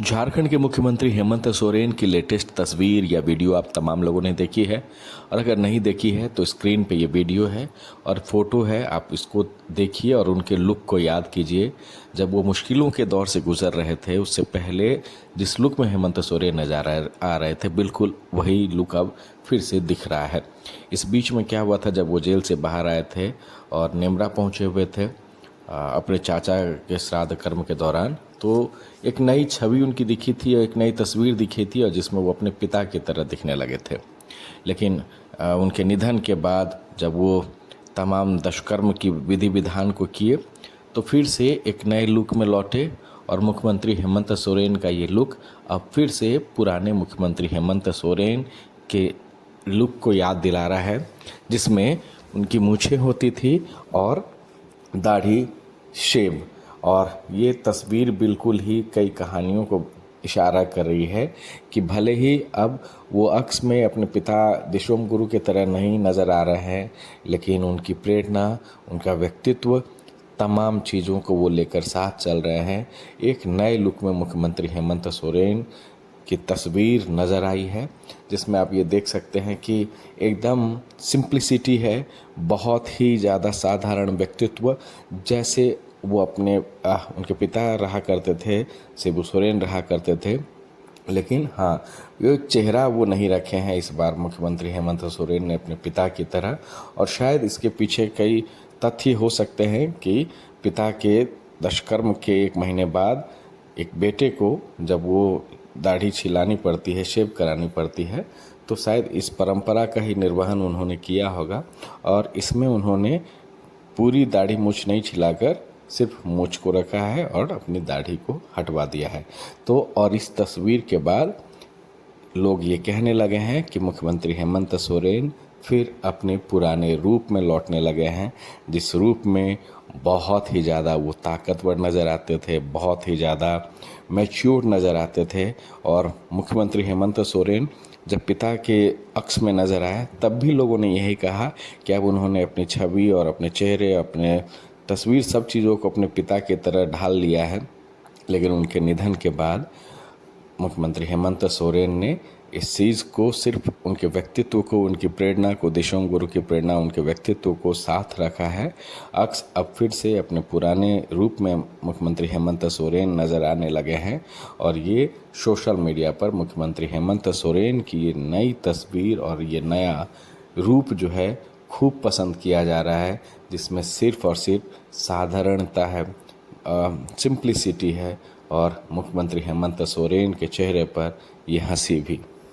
झारखंड के मुख्यमंत्री हेमंत सोरेन की लेटेस्ट तस्वीर या वीडियो आप तमाम लोगों ने देखी है, और अगर नहीं देखी है तो स्क्रीन पे ये वीडियो है और फोटो है। आप इसको देखिए और उनके लुक को याद कीजिए। जब वो मुश्किलों के दौर से गुजर रहे थे, उससे पहले जिस लुक में हेमंत सोरेन नजर आ रहे थे, बिल्कुल वही लुक अब फिर से दिख रहा है। इस बीच में क्या हुआ था, जब वो जेल से बाहर आए थे और नेमरा पहुंचे हुए थे अपने चाचा के श्राद्ध कर्म के दौरान, तो एक नई छवि उनकी दिखी थी और एक नई तस्वीर दिखी थी, और जिसमें वो अपने पिता की तरह दिखने लगे थे। लेकिन उनके निधन के बाद जब वो तमाम दुष्कर्म की विधि विधान को किए, तो फिर से एक नए लुक में लौटे, और मुख्यमंत्री हेमंत सोरेन का ये लुक अब फिर से पुराने मुख्यमंत्री हेमंत सोरेन के लुक को याद दिला रहा है, जिसमें उनकी मूछें होती थी और दाढ़ी शेव। और ये तस्वीर बिल्कुल ही कई कहानियों को इशारा कर रही है कि भले ही अब वो अक्स में अपने पिता दिशोम गुरु की तरह नहीं नज़र आ रहे हैं, लेकिन उनकी प्रेरणा, उनका व्यक्तित्व, तमाम चीज़ों को वो लेकर साथ चल रहे हैं। एक नए लुक में मुख्यमंत्री हेमंत सोरेन की तस्वीर नज़र आई है, जिसमें आप ये देख सकते हैं कि एकदम सिंप्लिसिटी है, बहुत ही ज़्यादा साधारण व्यक्तित्व, जैसे वो अपने उनके पिता रहा करते थे, शिबू सोरेन रहा करते थे। लेकिन हाँ, ये चेहरा वो नहीं रखे हैं इस बार मुख्यमंत्री हेमंत सोरेन ने अपने पिता की तरह। और शायद इसके पीछे कई तथ्य हो सकते हैं कि पिता के दुष्कर्म के 1 महीने बाद एक बेटे को जब वो दाढ़ी छिलानी पड़ती है, शेव करानी पड़ती है, तो शायद इस परंपरा का ही निर्वहन उन्होंने किया होगा। और इसमें उन्होंने पूरी दाढ़ी मूछ नहीं छिलाकर सिर्फ मूछ को रखा है और अपनी दाढ़ी को हटवा दिया है। तो और इस तस्वीर के बाद लोग ये कहने लगे हैं कि मुख्यमंत्री हेमंत सोरेन फिर अपने पुराने रूप में लौटने लगे हैं, जिस रूप में बहुत ही ज़्यादा वो ताकतवर नज़र आते थे, बहुत ही ज़्यादा मैच्योर नज़र आते थे। और मुख्यमंत्री हेमंत सोरेन जब पिता के अक्स में नज़र आए, तब भी लोगों ने यही कहा कि अब उन्होंने अपनी छवि और अपने चेहरे, अपने तस्वीर, सब चीज़ों को अपने पिता की तरह ढाल लिया है। लेकिन उनके निधन के बाद मुख्यमंत्री हेमंत सोरेन ने इस चीज़ को, सिर्फ उनके व्यक्तित्व को, उनकी प्रेरणा को, दिशोम गुरु की प्रेरणा, उनके व्यक्तित्व को साथ रखा है। अक्स अब फिर से अपने पुराने रूप में मुख्यमंत्री हेमंत सोरेन नज़र आने लगे हैं, और ये सोशल मीडिया पर मुख्यमंत्री हेमंत सोरेन की ये नई तस्वीर और ये नया रूप जो है खूब पसंद किया जा रहा है, जिसमें सिर्फ और सिर्फ साधारणता है, सिंप्लिसिटी है, और मुख्यमंत्री हेमंत सोरेन के चेहरे पर ये हंसी भी।